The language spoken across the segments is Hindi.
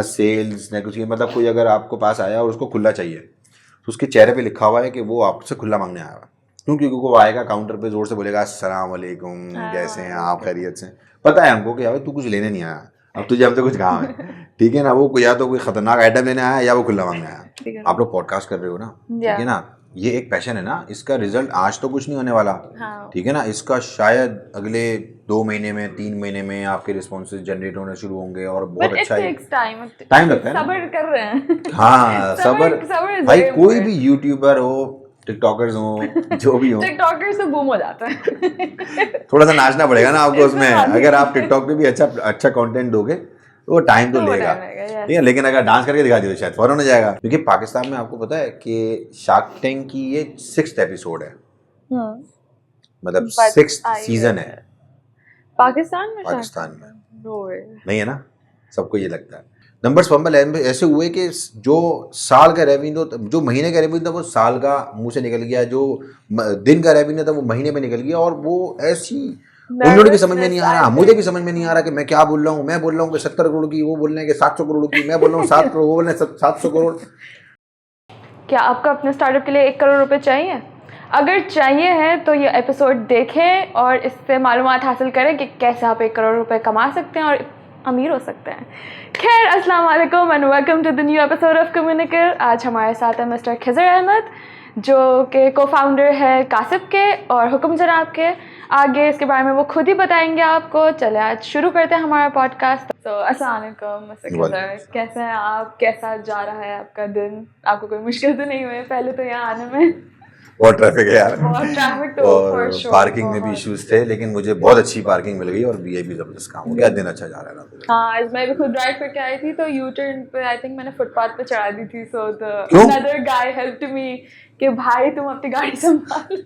सेल्स न कुछ, मतलब कोई अगर आपको पास आया और उसको खुला चाहिए तो उसके चेहरे पे लिखा हुआ है कि वो आपसे खुला मांगने आया हुआ। क्यों? क्योंकि वो आएगा काउंटर पे जोर से बोलेगा अस्सलाम वालेकुम, कैसे हैं आप, खैरियत से। पता है हमको कि यार तू कुछ लेने नहीं आया, अब तुझे हमसे कुछ काम है, ठीक है ना। वो या तो कोई खतरनाक आइटम लेने आया या वो खुला मांगने आया। आप लोग पॉडकास्ट कर रहे हो ना, ठीक है ना, ये एक पैशन है ना, इसका रिजल्ट आज तो कुछ नहीं होने वाला, ठीक है ना। इसका शायद अगले 2 महीने में 3 महीने में आपके रिस्पॉन्सेज जनरेट होने शुरू होंगे और बहुत अच्छा टाइम लगता है, सब्र कर रहे हैं। हाँ सब्र भाई, कोई भी यूट्यूबर हो, टिकटॉकर्स हो, जो भी हो, टिकटॉकर्स तो बूम हो जाता है। थोड़ा सा नाचना पड़ेगा ना आपको उसमें। अगर आप टिकटॉक पे भी अच्छा कंटेंट दोगे तो वो टाइम तो लेगा, ठीक है, लेकिन अगर डांस करके दिखा दिया तो शायद फौरन हो जाएगा। क्योंकि पाकिस्तान में आपको पता है कि शार्क टैंक की ये 6th एपिसोड है, मतलब 6th सीजन है पाकिस्तान में नहीं है ना, सबको ये लगता है। नंबर्स फंबल ऐसे हुए कि जो साल का रेवेन्यू, जो महीने का रेवेन्यू था वो साल का मुंह से निकल गया, जो दिन का रेवेन्यू था वो महीने में निकल गया। और वो ऐसी उन लोगों की समझ में नहीं आ रहा, मुझे भी समझ में नहीं आ रहा कि मैं क्या बोल रहा हूँ। मैं बोल रहा हूँ कि 70 करोड़ की, वो बोल रहे हैं कि 700 करोड़ की, मैं बोल रहा हूँ 7 करोड़, वो बोल रहे हैं 700 करोड़। क्या आपको अपने स्टार्टअप के लिए 1 करोड़ रुपए चाहिए? अगर चाहिए है तो ये एपिसोड देखें और इससे मालूमात हासिल करें कि कैसे आप 1 करोड़ रुपए कमा सकते हैं और अमीर हो सकते हैं। खैर, अस्सलाम वालेकुम and welcome to the new episode of कम्युनिकर। आज हमारे साथ है मिस्टर खिज़र अहमद, जो कि को-फाउंडर है कासिब के और हुक्म जनाब के। आगे इसके बारे में वो खुद ही बताएंगे आपको। चले आज शुरू करते हैं हमारा पॉडकास्ट। तो अस्सलाम वालेकुम मिस्टर खिज़र, कैसे हैं आप? कैसा जा रहा है आपका दिन? आपको कोई मुश्किल तो नहीं हुई पहले तो यहाँ आने में? बहुत ट्रैफिक है यार, बहुत ट्रैफिक तो और पार्किंग में भी इश्यूज थे, लेकिन मुझे बहुत अच्छी पार्किंग मिल गई और वीआईपी जबरदस्त काम हो गया। दिन अच्छा जा रहा है ना। हाँ, आज मैं भी खुद ड्राइव करके आई थी तो यू टर्न पे आई थिंक मैंने फुटपाथ पे चढ़ा दी थी। So the another guy helped me कि भाई तुम अपनी गाड़ी संभाल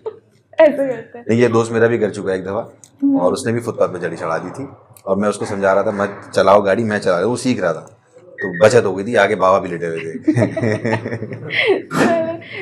ऐसे करते हैं। नहीं, ये दोस्त मेरा भी कर चुका है एक दफा, और उसने भी फुटपाथ पे चढ़ा दी थी और मैं उसको समझा रहा था मत चलाओ गाड़ी, मैं चला रहा हूँ, वो सीख रहा था तो बचत हो गई थी। आगे बाबा भी लेटे हुए थे।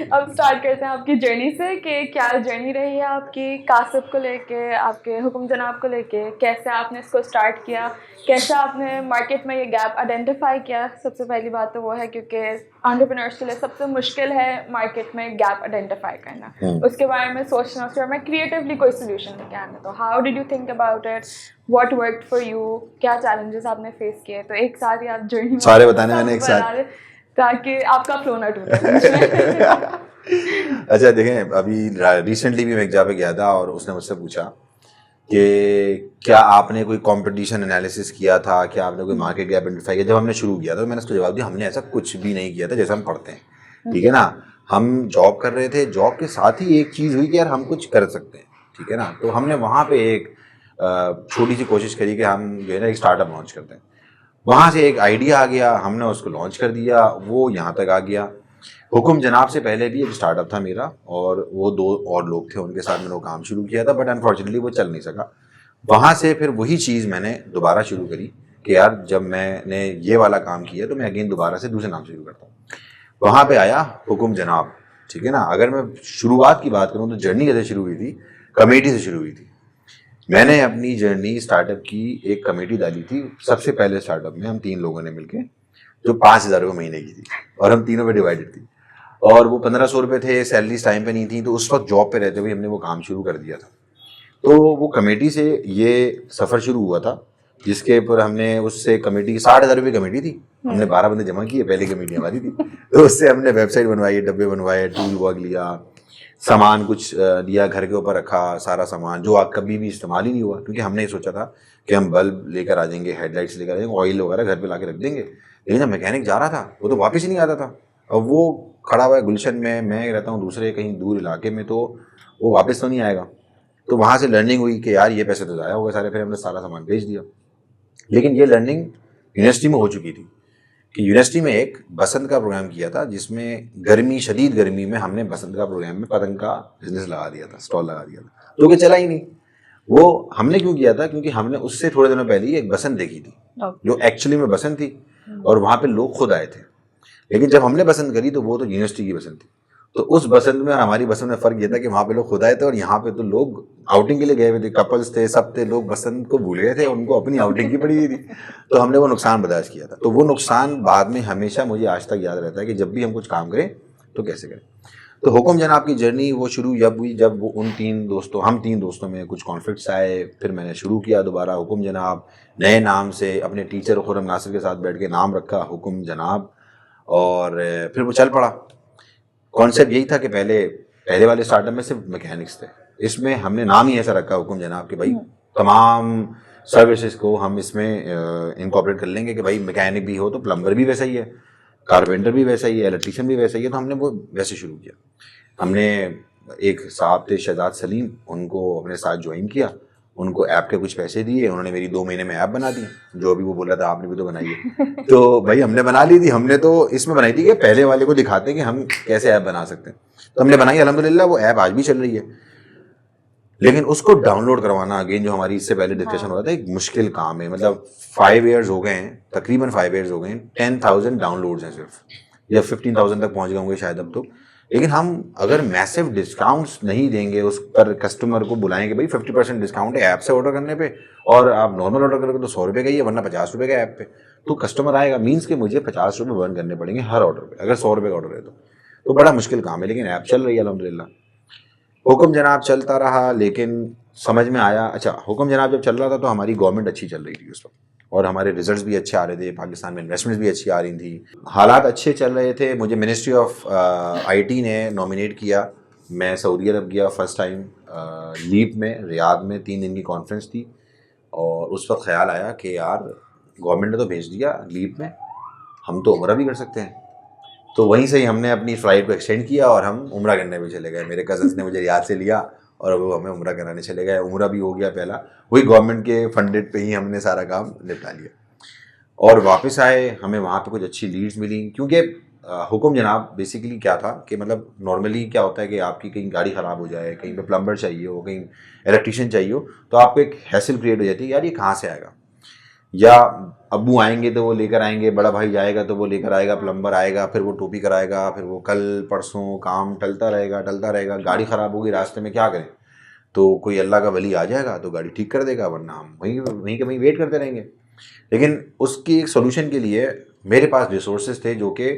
अब स्टार्ट करते हैं आपकी जर्नी से कि क्या जर्नी रही है आपकी कासिब को लेके, आपके हुक्म जनाब को लेके। कैसे आपने इसको स्टार्ट किया, कैसे आपने मार्केट में ये गैप आइडेंटिफाई किया? सबसे पहली बात तो वो है क्योंकि एंटरप्रेन्योर्स के लिए सबसे मुश्किल है मार्केट में गैप आइडेंटिफाई करना, उसके बारे में सोचना, उसके बारे में क्रिएटिवली कोई सोल्यूशन लेके आना। तो how did you think about it, what worked for you, क्या चैलेंजेस आपने फेस किए? तो एक साथ ही आप जर्नी सारे बताने मैंने एक साथ, ताकि आपका फ्लो ना टूटे। अच्छा देखें, अभी रिसेंटली भी मैं एक जगह पे गया था और उसने मुझसे पूछा कि क्या आपने कोई कंपटीशन एनालिसिस किया था, क्या आपने कोई मार्केट गैप आइडेंटिफाई किया जब हमने शुरू किया था? तो मैंने उसको जवाब दिया, हमने ऐसा कुछ भी नहीं किया था जैसा हम पढ़ते हैं, ठीक है ना। हम जॉब कर रहे थे, जॉब के साथ ही एक चीज़ हुई कि यार हम कुछ कर सकते हैं, ठीक है ना। तो हमने वहाँ पे एक छोटी सी कोशिश करी कि हम जो है ना एक स्टार्टअप लॉन्च करते हैं। वहाँ से एक आइडिया आ गया, हमने उसको लॉन्च कर दिया, वो यहाँ तक आ गया। हुक्म जनाब से पहले भी एक स्टार्टअप था मेरा और वो 2 और लोग थे, उनके साथ मैंने वो काम शुरू किया था, बट अनफॉर्चुनेटली वो चल नहीं सका। वहाँ से फिर वही चीज़ मैंने दोबारा शुरू करी कि यार जब मैंने ये वाला काम किया तो मैं अगेन दोबारा से दूसरे नाम से शुरू करता हूँ। वहाँ पे आया हुक्म जनाब, ठीक है ना। अगर मैं शुरुआत की बात करूँ तो जर्नी कैसे शुरू हुई थी, कमेटी से शुरू हुई थी। मैंने अपनी जर्नी स्टार्टअप की एक कमेटी डाली थी सबसे पहले स्टार्टअप में, हम 3 लोगों ने मिलके, जो 5,000 रुपये महीने की थी और हम तीनों पे डिवाइडेड थी, और वो 1500 रुपये थे, सैलरीज टाइम पे नहीं थी, तो उस वक्त जॉब पे रहते हुए हमने वो काम शुरू कर दिया था। तो वो कमेटी से ये सफ़र शुरू हुआ था, जिसके ऊपर हमने उससे कमेटी की 60,000 रुपये कमेटी थी, हमने 12 बंदे जमा किए, पहली कमेटी हमारी थी। तो उससे हमने वेबसाइट बनवाई, डब्बे बनवाए, टूल वर्क लिया, सामान कुछ लिया, घर के ऊपर रखा, सारा सामान जो आप कभी भी इस्तेमाल ही नहीं हुआ, क्योंकि हमने ये सोचा था कि हम बल्ब लेकर आ जाएंगे, हेडलाइट्स लेकर आ जाएंगे, ऑयल वगैरह घर पे ला के रख देंगे। लेकिन जब मैकेनिक जा रहा था वो तो वापस ही नहीं आता था, और वो खड़ा हुआ है गुलशन में, मैं रहता हूँ दूसरे कहीं दूर इलाके में, तो वो वापस तो नहीं आएगा। तो वहाँ से लर्निंग हुई कि यार ये पैसे तो ज़ाया हो गए सारे, फिर हमने सारा सामान बेच दिया। लेकिन ये लर्निंग यूनिवर्सिटी में हो चुकी थी कि यूनिवर्सिटी में एक बसंत का प्रोग्राम किया था, जिसमें गर्मी, शदीद गर्मी में हमने बसंत का प्रोग्राम में पतंग का बिजनेस लगा दिया था, स्टॉल लगा दिया था, तो कि चला ही नहीं। वो हमने क्यों किया था, क्योंकि हमने उससे थोड़े दिनों पहले ही एक बसंत देखी थी, जो एक्चुअली में बसंत थी, और वहाँ पे लोग खुद आए थे। लेकिन जब हमने बसंत करी तो वो तो यूनिवर्सिटी की बसंत थी, तो उस बसंत में और हमारी बसंत में फर्क ये था कि वहां पे लोग खुद आए थे और यहाँ पे तो लोग आउटिंग के लिए गए हुए थे, कपल्स थे, सब थे, लोग बसंत को भूल गए थे, उनको अपनी आउटिंग की पड़ी हुई थी। तो हमने वो नुकसान बर्दाश्त किया था। तो वो नुकसान बाद में हमेशा मुझे आज तक याद रहता है कि जब भी हम कुछ काम करें तो कैसे करें। तो हुक्म जनाब की जर्नी वो शुरू जब हुई, जब वो हम तीन दोस्तों में कुछ कॉन्फ्लिक्ट्स आए। फिर मैंने शुरू किया दोबारा हुक्म जनाब, नए नाम से, अपने टीचर खुर्रम नासिर के साथ बैठ के नाम रखा हुक्म जनाब, और फिर वो चल पड़ा। कॉन्सेप्ट यही था कि पहले वाले स्टार्टअप में सिर्फ मैकेनिक्स थे, इसमें हमने नाम ही ऐसा रखा हुक्म जनाब कि भाई तमाम सर्विसेज को हम इसमें इनकॉर्पोरेट कर लेंगे कि भाई मैकेनिक भी हो तो प्लम्बर भी वैसा ही है, कारपेंटर भी वैसा ही है, इलेक्ट्रीशियन भी वैसा ही है। तो हमने वो वैसे शुरू किया। हमने एक साहब थे शहजाद सलीम, उनको अपने साथ ज्वाइन किया, उनको ऐप के कुछ पैसे दिए, उन्होंने मेरी 2 महीने में ऐप बना दी, जो अभी वो बोल रहा था आपने भी तो बनाई है। तो भाई हमने बना ली थी, हमने तो इसमें बनाई थी कि पहले वाले को दिखाते हैं कि हम कैसे ऐप बना सकते हैं। तो हमने बनाई, अल्हम्दुलिल्लाह वो ऐप आज भी चल रही है। लेकिन उसको डाउनलोड करवाना, अगेन जो हमारी इससे पहले डिस्कशन हो रहा था, एक मुश्किल काम है। मतलब 5 ईयर्स हो गए हैं, तकरीबन 5 ईयर्स हो गए हैं, 10,000 डाउनलोड्स हैं सिर्फ, या 15,000 तक पहुंच गए होंगे शायद अब तो। लेकिन हम अगर मैसिव डिस्काउंट्स नहीं देंगे उस पर, कस्टमर को बुलाएंगे भाई 50% डिस्काउंट है ऐप से ऑर्डर करने पे, और आप नॉर्मल ऑर्डर करोगे तो 100 रुपये का ही है, वरना 50 रुपये का ऐप पे, तो कस्टमर आएगा। मीन्स कि मुझे 50 रुपये बर्न करने पड़ेंगे हर ऑर्डर पे, अगर 100 रुपये का ऑर्डर है तो बड़ा मुश्किल काम है। लेकिन ऐप चल रही है अल्हम्दुलिल्लाह। हुक्म जनाब चलता रहा, लेकिन समझ में आया, अच्छा हुक्म जनाब जब चल रहा था तो हमारी गवर्नमेंट अच्छी चल रही थी उस वक्त, और हमारे रिजल्ट्स भी अच्छे आ रहे थे, पाकिस्तान में इन्वेस्टमेंट्स भी अच्छी आ रही थी, हालात अच्छे चल रहे थे। मुझे मिनिस्ट्री ऑफ आईटी ने नॉमिनेट किया, मैं सऊदी अरब गया फर्स्ट टाइम लीप में, रियाद में 3 दिन की कॉन्फ्रेंस थी। और उस वक्त ख्याल आया कि यार गवर्नमेंट ने तो भेज दिया लीप में, हम तो उम्रा भी कर सकते हैं। तो वहीं से ही हमने अपनी फ़्लाइट को एक्सटेंड किया और हम उम्रा करने भी चले गए। मेरे कज़न्स ने मुझे रियाद से लिया और वो हमें उम्रा कराने चले गए। उम्रा भी हो गया पहला, वही गवर्नमेंट के फंडेड पे ही हमने सारा काम निपटा लिया। और वापस आए, हमें वहाँ पे कुछ अच्छी लीड्स मिली, क्योंकि हुक्म जनाब बेसिकली क्या था कि मतलब नॉर्मली क्या होता है कि आपकी कहीं गाड़ी ख़राब हो जाए, कहीं पे प्लम्बर चाहिए हो, कहीं इलेक्ट्रीशियन चाहिए हो, तो आपको एक हैसल क्रिएट हो जाती है, यार ये कहाँ से आएगा, या अब्बू आएंगे तो वो लेकर आएंगे, बड़ा भाई जाएगा तो वो लेकर आएगा, प्लम्बर आएगा, फिर वो टोपी कराएगा, फिर वो कल परसों काम टलता रहेगा, गाड़ी ख़राब होगी रास्ते में, क्या करें? तो कोई अल्लाह का वली आ जाएगा तो गाड़ी ठीक कर देगा, वरना हम वहीं के वहीं वेट करते रहेंगे। लेकिन उसकी एक सोल्यूशन के लिए मेरे पास रिसोर्सेज थे जो कि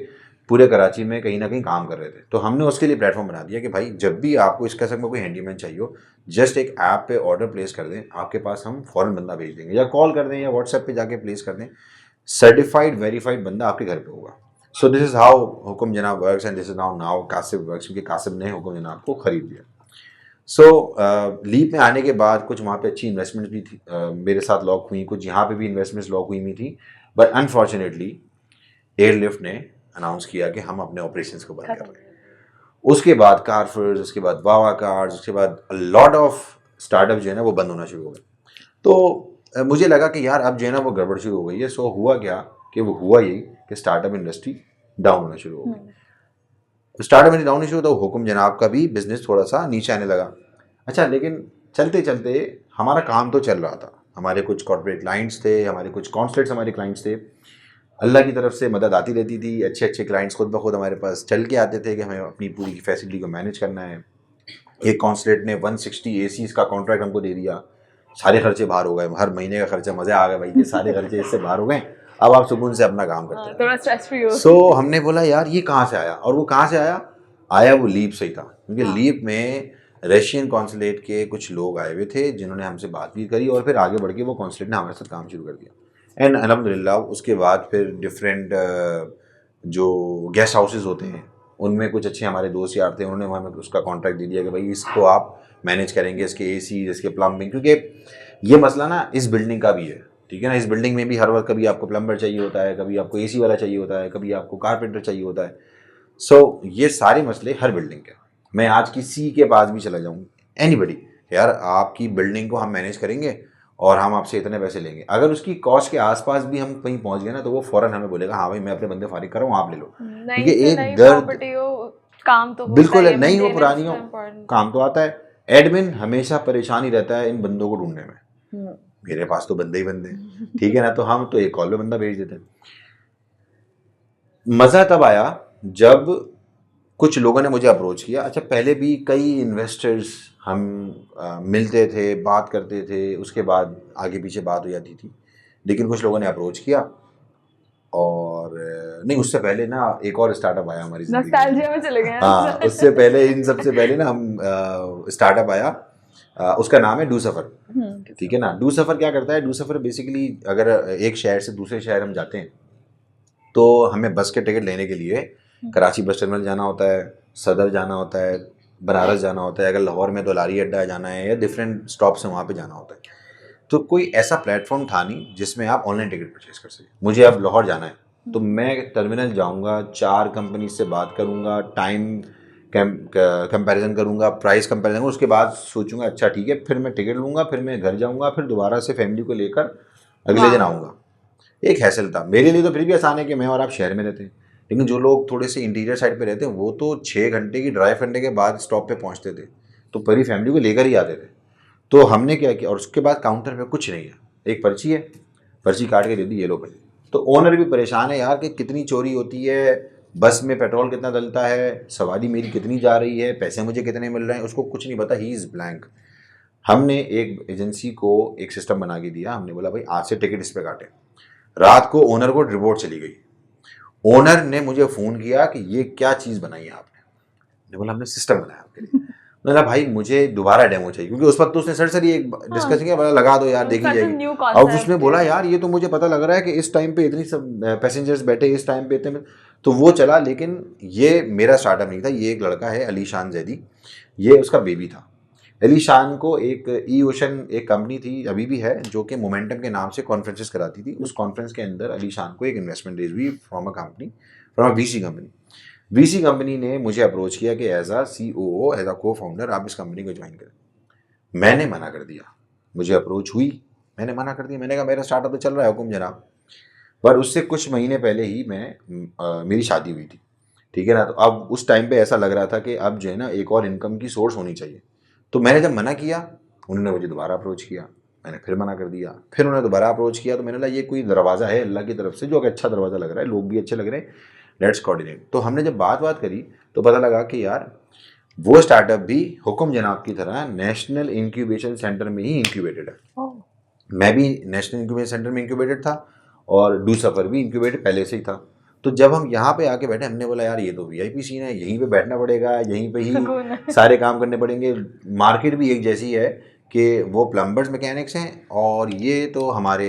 पूरे कराची में कहीं ना कहीं काम कर रहे थे। तो हमने उसके लिए प्लेटफॉर्म बना दिया कि भाई जब भी आपको इस किस्म का कोई हैंडीमैन चाहिए हो, जस्ट एक ऐप पे ऑर्डर प्लेस कर दें, आपके पास हम फ़ौरन बंदा भेज देंगे, या कॉल कर दें या व्हाट्सएप पे जाके प्लेस कर दें, सर्टिफाइड वेरीफाइड बंदा आपके घर पे होगा। सो दिस इज़ हाउ हुक्म जनाब works, and this is now Qasib works, क्योंकि कासिब ने हुक्म जनाब को ख़रीद लिया। सो लीप में आने के बाद कुछ वहाँ पे अच्छी इन्वेस्टमेंट भी थी, मेरे साथ लॉक हुई, कुछ यहाँ पे भी इन्वेस्टमेंट्स लॉक हुई थी, बट अनफॉर्चुनेटली एयरलिफ्ट ने अनाउंस किया कि हम अपने ऑपरेशंस को बंद कर रहे हैं। उसके बाद कारफर्स, उसके बाद वावा कार्ड्स, उसके बाद लॉट ऑफ स्टार्टअप जो है ना वो बंद होना शुरू हो गए। तो मुझे लगा कि यार अब जो है ना वो गड़बड़ शुरू हो गई है। सो हुआ क्या कि वो हुआ यही कि स्टार्टअप इंडस्ट्री डाउन होना शुरू हो गई। स्टार्टअप इंडस्ट्री डाउन होना शुरू, तो हुक्म जनाब का भी बिजनेस थोड़ा सा नीचे आने लगा। अच्छा, लेकिन चलते चलते हमारा काम तो चल रहा था, हमारे कुछ कॉर्पोरेट क्लाइंट्स थे, हमारे कुछ कॉन्सुलेट्स हमारे क्लाइंट्स थे, अल्लाह की तरफ से मदद आती रहती थी, अच्छे अच्छे क्लाइंट्स खुद ब खुद हमारे पास चल के आते थे कि हमें अपनी पूरी फैसिलिटी को मैनेज करना है। एक कॉन्सुलेट ने 160 ACs का कॉन्ट्रैक्ट हमको दे दिया, सारे खर्चे बाहर हो गए, हर महीने का खर्चा, मज़े आ गए भाई, ये सारे खर्चे इससे बाहर हो गए, अब आप सुकून से अपना काम करते हैं, थोड़ा स्ट्रेस फ्री हो। सो हमने बोला यार ये कहाँ से आया, और वो कहाँ से आया वो लीप से ही था, क्योंकि लीप में रशियन कॉन्सुलेट के कुछ लोग आए हुए थे जिन्होंने हमसे बात भी करी, और फिर आगे बढ़ के वो कॉन्सुलेट ने हमारे साथ काम शुरू कर दिया। एंड अल्हम्दुलिल्लाह उसके बाद फिर डिफरेंट जो गेस्ट हाउसेज होते हैं उनमें कुछ अच्छे हमारे दोस्त यार थे, उन्होंने हमें उसका कॉन्ट्रैक्ट दे दिया कि भाई इसको आप मैनेज करेंगे, इसके AC, इसके प्लम्बिंग, क्योंकि ये मसला ना इस बिल्डिंग का भी है, ठीक है ना। इस बिल्डिंग में भी हर वक्त कभी आपको प्लम्बर चाहिए होता है, कभी आपको AC वाला चाहिए होता है, कभी आपको कारपेंटर चाहिए होता है। सो ये सारे मसले हर बिल्डिंग के, मैं आज किसी के पास भी चला जाऊँ, एनीबडी, यार आपकी बिल्डिंग को हम मैनेज करेंगे और हम आपसे इतने पैसे लेंगे, अगर उसकी कॉस्ट के आसपास भी हम कहीं पहुंच गए ना तो वो फौरन हमें बोलेगा हाँ भाई मैं अपने बंदे फारिग कर रहा हूँ, आप ले लो, क्योंकि एक दर्द काम तो बिल्कुल है, नहीं हो पुरानी हो काम तो आता है। एडमिन हमेशा परेशान ही रहता है इन बंदों को ढूंढने में, मेरे पास तो बंदे ही बंदे हैं, ठीक है ना, तो हम तो एक कॉल पे बंदा भेज देते हैं। मज़ा तब आया जब कुछ लोगों ने मुझे अप्रोच किया। अच्छा, पहले भी कई इन्वेस्टर्स हम मिलते थे, बात करते थे, उसके बाद आगे पीछे बात हो जाती थी, लेकिन कुछ लोगों ने अप्रोच किया। और नहीं, उससे पहले ना एक और स्टार्टअप आया हमारी ज़िंदगी में। नॉस्टैल्जिया में चले गए हाँ, हैं। उससे पहले, इन सबसे पहले ना हम स्टार्टअप आया, उसका नाम है डू सफ़र। ठीक है ना। डू सफ़र क्या करता है? डू सफ़र बेसिकली अगर एक शहर से दूसरे शहर हम जाते हैं तो हमें बस के टिकट लेने के लिए कराची बस टर्मिनल जाना होता है, सदर जाना होता है, बनारस जाना होता है, अगर लाहौर में तो लारी अड्डा जाना है, या डिफरेंट स्टॉप से वहाँ पे जाना होता है। तो कोई ऐसा प्लेटफॉर्म था नहीं जिसमें आप ऑनलाइन टिकट परचेज कर सकें। मुझे अब लाहौर जाना है तो मैं टर्मिनल जाऊँगा, 4 कंपनी से बात करूँगा, टाइम कंपैरिजन करूँगा, प्राइस कंपैरिजन करूँगा, उसके बाद सोचूंगा अच्छा ठीक है, फिर मैं टिकट लूँगा, फिर मैं घर जाऊँगा, फिर दोबारा से फैमिली को लेकर अगले दिन आऊँगा। एक हैसल था मेरे लिए। तो फिर भी आसान है कि मैं और आप शहर में रहते हैं, लेकिन जो लोग थोड़े से इंटीरियर साइड पे रहते हैं वो तो 6 घंटे की ड्राइव करने के बाद स्टॉप पे पहुंचते थे, तो पूरी फैमिली को लेकर ही आते थे। तो हमने क्या किया, और उसके बाद काउंटर पे कुछ नहीं है, एक पर्ची है, पर्ची काट के दे दी, ये लो भाई। तो ओनर भी परेशान है यार कि कितनी चोरी होती है, बस में पेट्रोल कितना डलता है, सवारी मेरी कितनी जा रही है, पैसे मुझे कितने मिल रहे हैं, उसको कुछ नहीं पता, ही इज़ ब्लैंक। हमने एक एजेंसी को एक सिस्टम बना के दिया। हमने बोला भाई आज से टिकट इस पे काटे। रात को ओनर को रिपोर्ट चली गई। ओनर ने मुझे फ़ोन किया कि ये क्या चीज़ बनाई है आपने। मैंने बोला हमने सिस्टम बनाया आपके लिए। मैंने बोला भाई मुझे दोबारा डेमो चाहिए, क्योंकि उस वक्त तो उसने सरसरी एक डिस्कशन किया, बोला लगा दो यार, देखी जाएगी। अब उसने बोला यार ये तो मुझे पता लग रहा है कि इस टाइम पे इतनी सब पैसेंजर्स बैठे, इस टाइम पे इतने, तो वो चला। लेकिन ये मेरा स्टार्टअप नहीं था, ये एक लड़का है अलीशान जैदी, ये उसका बेबी था। अलीशान को एक ई ओशन एक कंपनी थी, अभी भी है, जो कि मोमेंटम के नाम से कॉन्फ्रेंसेस कराती थी। उस कॉन्फ्रेंस के अंदर अलीशान को एक इन्वेस्टमेंट रेज हुई from a company, from a VC company. VC company ने मुझे अप्रोच किया कि as a COO, as a cofounder आप इस कंपनी को ज्वाइन करें। मैंने मना कर दिया। मुझे अप्रोच हुई, मैंने मना कर दिया। मैंने कहा मेरा स्टार्टअप तो चल रहा है हुकुम जनाब। पर उससे कुछ महीने पहले ही मेरी शादी हुई थी, ठीक है ना। तो अब उस टाइम पे ऐसा लग रहा था कि अब जो है ना एक और इनकम की सोर्स होनी चाहिए। तो मैंने जब मना किया, उन्होंने मुझे दोबारा अप्रोच किया, मैंने फिर मना कर दिया, फिर उन्होंने दोबारा अप्रोच किया। तो मैंने बोला ये कोई दरवाज़ा है अल्लाह की तरफ से जो कि अच्छा दरवाज़ा लग रहा है, लोग भी अच्छे लग रहे हैं, लेट्स कोऑर्डिनेट। तो हमने जब बात करी तो पता लगा कि यार वो स्टार्टअप भी हुक्म जनाब की तरह नेशनल इंक्यूबेशन सेंटर में ही इंक्यूबेटेड है। मैं भी नेशनल इंक्यूबेशन सेंटर में इंक्यूबेटेड था और डू सफ़र भी इंक्यूबेटेड पहले से ही था। तो जब हम यहाँ पे आके बैठे, हमने बोला यार ये तो VIP सीन है, यहीं पे बैठना पड़ेगा, यहीं पे ही सारे काम करने पड़ेंगे। मार्केट भी एक जैसी है कि वो प्लम्बर्स मैकेनिक्स हैं और ये तो हमारे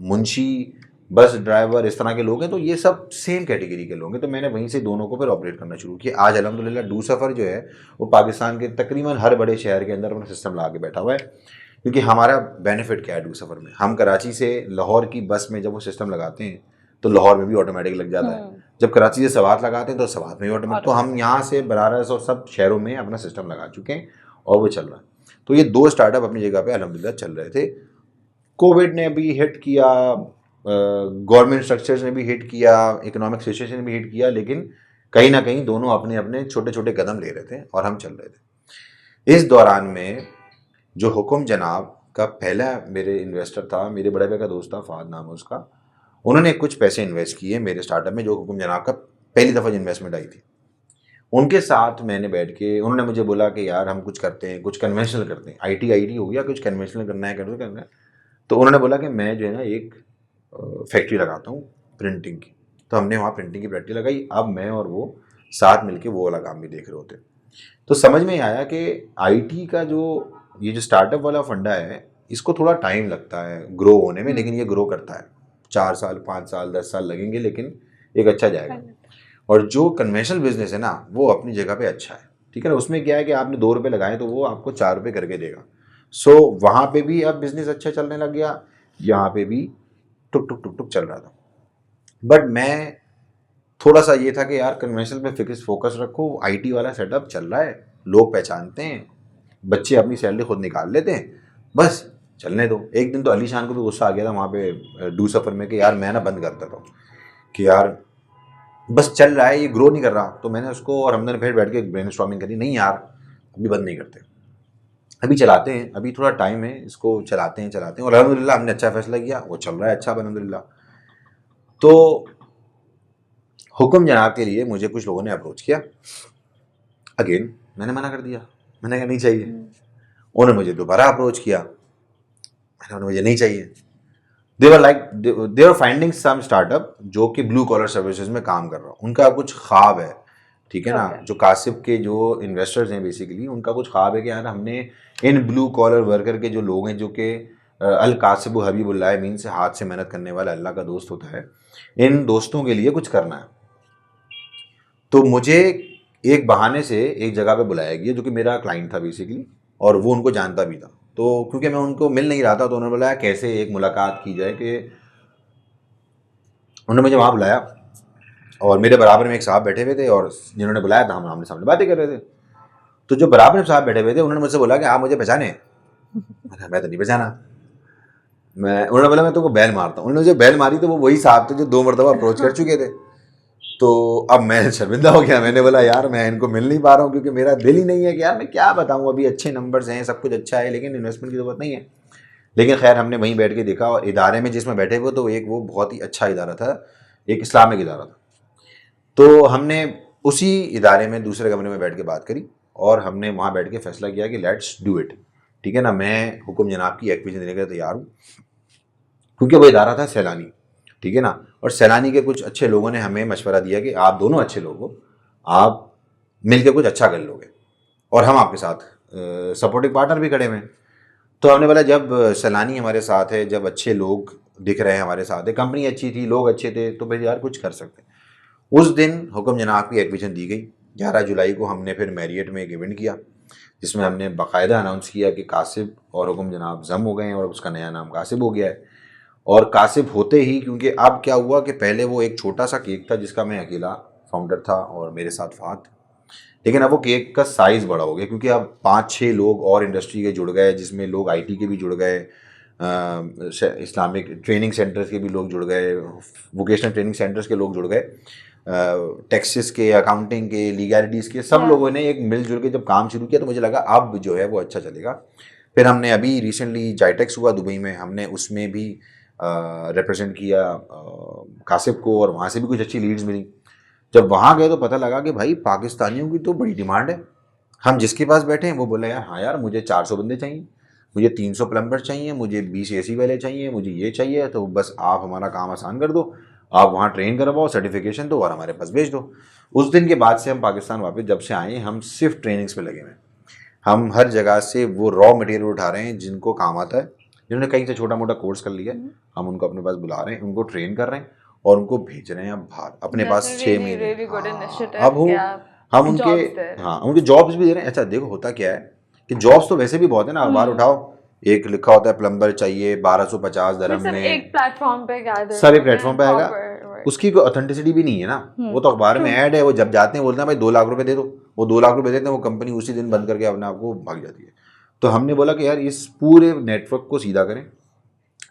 मुंशी, बस ड्राइवर, इस तरह के लोग हैं, तो ये सब सेम कैटेगरी के लोग हैं। तो मैंने वहीं से दोनों को फिर ऑपरेट करना शुरू किया। आज अल्हम्दुलिल्लाह डू सफ़र जो है वो पाकिस्तान के तकरीबन हर बड़े शहर के अंदर अपना सिस्टम ला के बैठा हुआ है। क्योंकि हमारा बेनिफिट क्या है डू सफ़र में, हम कराची से लाहौर की बस में जब वो सिस्टम लगाते हैं तो लाहौर में भी ऑटोमेटिक लग जाता है, जब कराची से सवात लगाते हैं तो सवात में भी ऑटोमेटिक। तो हम यहाँ से बनारस और सब शहरों में अपना सिस्टम लगा चुके हैं और वो चल रहा है। तो ये 2 स्टार्टअप अपनी जगह पे अल्हम्दुलिल्लाह चल रहे थे। कोविड ने भी हिट किया, गवर्नमेंट स्ट्रक्चर्स ने भी हिट किया, इकोनॉमिक सिचुएशन ने भी हिट किया, लेकिन कहीं ना कहीं दोनों अपने अपने छोटे छोटे कदम ले रहे थे और हम चल रहे थे। इस दौरान में जो हुक्म जनाब का पहला मेरे इन्वेस्टर था, मेरे बड़े भाई का दोस्त था, फाद नाम है उसका, उन्होंने कुछ पैसे इन्वेस्ट किए मेरे स्टार्टअप में, जो हुक्म जनाब का पहली दफ़ा इन्वेस्टमेंट आई थी। उनके साथ मैंने बैठ के, उन्होंने मुझे बोला कि यार हम कुछ करते हैं, कुछ कन्वेंशनल करते हैं, IT हो गया, कुछ कन्वेंशनल करना है, करना है। तो उन्होंने बोला कि मैं जो है ना एक फैक्ट्री लगाता हूँ प्रिंटिंग की। तो हमने वहाँ प्रिंटिंग की फैक्ट्री लगाई। अब मैं और वो साथ मिलके वो वाला काम भी देख रहे होते। तो समझ में आया कि IT का ये जो स्टार्टअप वाला फंडा है, इसको थोड़ा टाइम लगता है ग्रो होने में, लेकिन ये ग्रो करता है। 4 साल, 5 साल, 10 साल लगेंगे, लेकिन एक अच्छा जाएगा। और जो कन्वेंशनल बिजनेस है ना, वो अपनी जगह पे अच्छा है, ठीक है ना। उसमें क्या है कि आपने 2 रुपये लगाए तो वो आपको 4 रुपये करके देगा। सो वहाँ पे भी अब बिजनेस अच्छा चलने लग गया, यहाँ पे भी टुक टुक टुक टुक चल रहा था। बट मैं थोड़ा सा ये था कि यार कन्वेंशनल पे फिक्स फोकस रखो, IT वाला सेटअप चल रहा है, लोग पहचानते हैं, बच्चे अपनी सैलरी खुद निकाल लेते हैं, बस चलने दो। एक दिन तो अलीशान को भी गुस्सा आ गया था वहाँ पे डू सफ़र में कि यार मैं ना बंद कर देता हूँ, कि यार बस चल रहा है, ये ग्रो नहीं कर रहा। तो मैंने उसको और हमने फिर बैठ के ब्रेनस्टॉर्मिंग करी, नहीं यार अभी बंद नहीं करते, अभी चलाते हैं, अभी थोड़ा टाइम है, इसको चलाते हैं। और अल्हम्दुलिल्लाह हमने अच्छा फैसला किया, वो चल रहा है अच्छा अल्हम्दुलिल्लाह। तो हुक्म जनाब के लिए मुझे कुछ लोगों ने अप्रोच किया, अगेन मैंने मना कर दिया, मैंने कहा नहीं चाहिए। उन्होंने मुझे दोबारा अप्रोच किया, मैंने कहा मुझे नहीं चाहिए। दे वर फाइंडिंग सम स्टार्टअप जो कि ब्लू कॉलर सर्विसेज में काम कर रहा हूँ, उनका कुछ ख्वाब है, ठीक है ना। Okay. जो कासिब के जो इन्वेस्टर्स हैं बेसिकली, उनका कुछ ख्वाब है कि यार हमने इन ब्लू कॉलर वर्कर के जो लोग हैं, जो कि अल कासिब हबीबुल्लाह मीन से हाथ से मेहनत करने वाला अल्लाह का दोस्त होता है, इन दोस्तों के लिए कुछ करना है। तो मुझे एक बहाने से एक जगह पे बुलाया गया जो कि मेरा क्लाइंट था बेसिकली, और वो उनको जानता भी था। तो क्योंकि मैं उनको मिल नहीं रहा था, तो उन्होंने बोला कैसे एक मुलाकात की जाए, कि उन्होंने मुझे वहाँ बुलाया और मेरे बराबर में एक साहब बैठे हुए थे, और जिन्होंने बुलाया था हम आमने सामने बातें कर रहे थे। तो जो बराबर में साहब बैठे हुए थे उन्होंने मुझसे बोला कि आप मुझे पहचाने? मैं तो नहीं पहचाना। उन्होंने बोला मैं तुमको बैल मारता हूँ। उन्होंने जो बैल मारी तो वो वही साहब थे जो 2 मरतबा अप्रोच कर चुके थे। तो अब मैं शर्मिंदा हो गया, मैंने बोला यार मैं इनको मिल नहीं पा रहा हूँ, क्योंकि मेरा दिल ही नहीं है कि यार मैं क्या बताऊँ, अभी अच्छे नंबर्स हैं, सब कुछ अच्छा है, लेकिन इन्वेस्टमेंट की ज़रूरत नहीं है। लेकिन खैर हमने वहीं बैठ के देखा, और इदारे में जिसमें बैठे हुए तो एक वो बहुत ही अच्छा इदारा था, एक इस्लामिक इदारा था। तो हमने उसी इदारे में दूसरे कमरे में बैठ के बात करी, और हमने वहाँ बैठ के फैसला किया कि लेट्स डू इट, ठीक है ना। मैं हुक्म जनाब की एक्विजिशन देने के लिए तैयार हूँ, क्योंकि वो इदारा था सैलानी, ठीक है ना। और सैलानी के कुछ अच्छे लोगों ने हमें मशवरा दिया कि आप दोनों अच्छे लोग हो, आप मिलकर कुछ अच्छा कर लोगे, और हम आपके साथ सपोर्टिव पार्टनर भी खड़े हुए हैं। तो हमने बोला जब सैलानी हमारे साथ है, जब अच्छे लोग दिख रहे हैं हमारे साथ है, कंपनी अच्छी थी, लोग अच्छे थे, तो भाई यार कुछ कर सकते हैं। उस दिन हुक्म जनाब की एक्विजिशन दी गई। 11 जुलाई को हमने फिर मैरियट में एक इवेंट किया, जिसमें हमने बाकायदा अनाउंस किया कि कासिब और हुक्म जनाब जम हो गए हैं, और उसका नया नाम कासिब हो गया है। और कासिब होते ही, क्योंकि अब क्या हुआ कि पहले वो एक छोटा सा केक था जिसका मैं अकेला फाउंडर था और मेरे साथ फहद, लेकिन अब वो केक का साइज़ बड़ा हो गया, क्योंकि अब 5-6 लोग और इंडस्ट्री के जुड़ गए, जिसमें लोग आईटी के भी जुड़ गए, इस्लामिक ट्रेनिंग सेंटर्स के भी लोग जुड़ गए, वोकेशनल ट्रेनिंग सेंटर्स के लोग जुड़ गए, टैक्सेस के, अकाउंटिंग के, लीगैलिटीज़ के, सब लोगों ने एक मिलजुल के जब काम शुरू किया, तो मुझे लगा अब जो है वो अच्छा चलेगा। फिर हमने अभी रिसेंटली जाइटेक्स हुआ दुबई में, हमने उसमें भी रिप्रेजेंट किया कासिब को, और वहाँ से भी कुछ अच्छी लीड्स मिली। जब वहाँ गए तो पता लगा कि भाई पाकिस्तानियों की तो बड़ी डिमांड है। हम जिसके पास बैठे हैं वो बोले यार हाँ यार मुझे 400 बंदे चाहिए, मुझे 300 प्लम्बर चाहिए, मुझे 20 एसी वाले चाहिए, मुझे ये चाहिए, तो बस आप हमारा काम आसान कर दो, आप वहाँ ट्रेन करवाओ, सर्टिफिकेशन दो और हमारे पास भेज दो। उस दिन के बाद से हम पाकिस्तान वापस जब से आए, हम सिर्फ ट्रेनिंग्स पे लगे हुए हैं। हम हर जगह से वो रॉ मटेरियल उठा रहे हैं जिनको काम आता है, जिन्होंने कहीं से छोटा मोटा कोर्स कर लिया है, हम उनको अपने पास बुला रहे हैं, उनको ट्रेन कर रहे हैं और उनको भेज रहे हैं अब बाहर अपने पास 6 महीने। अब हम उनके जॉब्स भी दे रहे हैं। अच्छा देखो होता क्या है कि जॉब्स तो वैसे भी बहुत है ना, बाहर उठाओ, एक लिखा होता है प्लम्बर चाहिए 1250 दरहम में, एक प्लेटफॉर्म पे गैदर, सब एक प्लेटफॉर्म पे आएगा, उसकी कोई ऑथेंटिसिटी भी नहीं है ना। वो तो अखबार में ऐड है, वो जब जाते हैं बोलते हैं भाई 2 लाख रुपए दे दो, वो 2 लाख रुपए देते हैं, वो कंपनी उसी दिन बंद करके अपने आप को भाग जाती है। तो हमने बोला कि यार इस पूरे नेटवर्क को सीधा करें,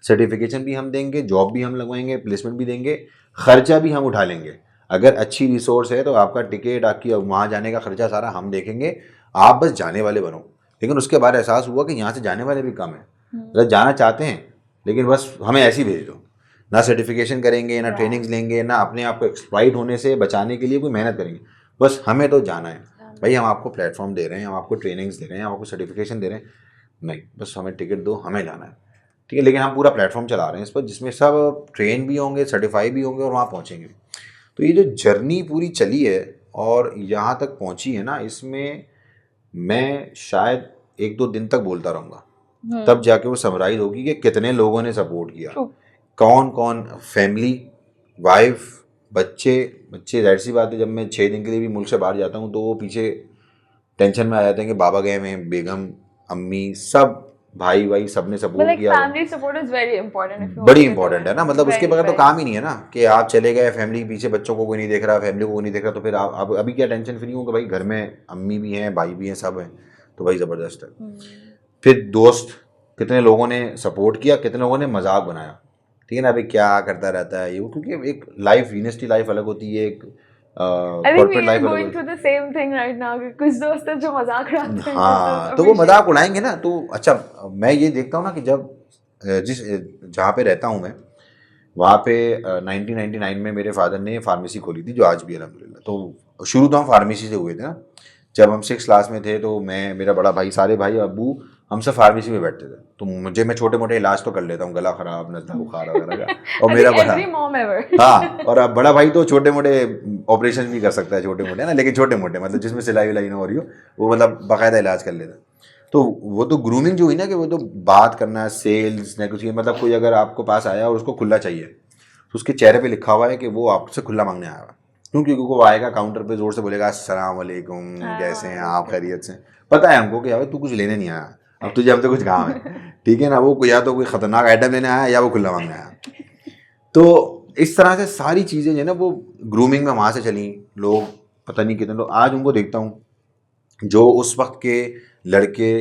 सर्टिफिकेशन भी हम देंगे, जॉब भी हम लगवाएंगे, प्लेसमेंट भी देंगे, खर्चा भी हम उठा लेंगे। अगर अच्छी रिसोर्स है तो आपका टिकट, आपकी वहाँ जाने का खर्चा सारा हम देखेंगे, आप बस जाने वाले बनो। लेकिन उसके बाद एहसास हुआ कि यहाँ से जाने वाले भी कम हैं, मतलब जाना चाहते हैं लेकिन बस हमें ऐसे ही भेज दो, ना सर्टिफिकेशन करेंगे, ना ट्रेनिंग्स लेंगे, ना अपने आप को एक्सप्लॉइट होने से बचाने के लिए कोई मेहनत करेंगे, बस हमें तो जाना है। भाई हम आपको प्लेटफॉर्म दे रहे हैं, हम आपको ट्रेनिंग्स दे रहे हैं, हम आपको सर्टिफिकेशन दे रहे हैं, नहीं बस हमें टिकट दो, हमें जाना है, ठीक है। लेकिन हम पूरा प्लेटफॉर्म चला रहे हैं इस पर, जिसमें सब ट्रेन भी होंगे, सर्टिफाई भी होंगे और वहाँ पहुँचेंगे। तो ये जो जर्नी पूरी चली है और यहाँ तक पहुँची है ना, इसमें मैं शायद 1-2 दिन तक बोलता रहूँगा, तब जाके वो समराइज होगी कि कितने लोगों ने सपोर्ट किया, कौन कौन, फैमिली, वाइफ, बच्चे जाहिर सी बात है जब मैं 6 दिन के लिए भी मुल्क से बाहर जाता हूँ तो वो पीछे टेंशन में आ जाते हैं कि बाबा गए हैं, बेगम, अम्मी, सब भाई सब ने सपोर्ट किया। Family support is very important, बड़ी इंपॉर्टेंट है ना, मतलब उसके बगैर तो काम ही नहीं है ना, कि आप चले गए फैमिली के पीछे, बच्चों को कोई नहीं देख रहा, फैमिली को कोई नहीं देख रहा, तो फिर आप अभी क्या टेंशन फ्री हूँ कि भाई घर में अम्मी भी हैं, भाई भी हैं, सब हैं, तो भाई ज़बरदस्त है। फिर दोस्त, कितने लोगों ने सपोर्ट किया, कितने लोगों ने मजाक बनाया, ठीक है ना, अभी क्या करता रहता है ये वो, क्योंकि एक लाइफ, यूनिवर्सिटी लाइफ अलग होती है, एक कॉर्पोरेट लाइफ अलग होती है। सेम थिंग राइट नाउ, कुछ दोस्त हैं जो मजाक उड़ाते हैं। हाँ तो वो मजाक उड़ाएंगे ना, तो अच्छा मैं ये देखता हूँ ना कि जब जहाँ पे रहता हूँ मैं, वहाँ पे 1999 में मेरे फादर ने फार्मेसी खोली थी, जो आज भी अल्हम्दुलिल्लाह। तो शुरू तो हम फार्मेसी से हुए थे ना। जब हम 6 क्लास में थे तो मैं, मेरा बड़ा भाई, सारे भाई, अब्बू, हम सब फार्मेसी में बैठते थे। तो मैं छोटे मोटे इलाज तो कर लेता हूँ, गला खराब, नज़ला बुखार वगैरह का। और मेरा बड़ा, every mom ever. हाँ, और अब बड़ा भाई तो छोटे मोटे ऑपरेशन भी कर सकता है, छोटे मोटे ना, लेकिन छोटे मोटे मतलब जिसमें सिलाई विलाई ना हो रही हो, वो मतलब बाकायदा इलाज कर लेता है। तो वो तो ग्रूमिंग जो हुई ना, कि वो तो बात करना, सेल्स नेगोशिएट, मतलब कोई अगर आपको पास आया और उसको खुला चाहिए तो उसके चेहरे पे लिखा हुआ है कि वो आपसे खुला मांगने आया हुआ। क्यों? क्योंकि वो आएगा काउंटर पे, जोर से बोलेगा अस्सलाम वालेकुम, कैसे हैं आप, खैरियत से। पता है हमको कि भाई तू कुछ लेने नहीं आया, अब तुझे हमसे कुछ काम है, ठीक है ना। वो या तो कोई खतरनाक आइटम लेने आया या वो खुला मांगने आया। तो इस तरह से सारी चीज़ें जो है ना, वो ग्रूमिंग में वहाँ से चली। लोग पता नहीं कितने लोग आज उनको देखता हूँ जो उस वक्त के लड़के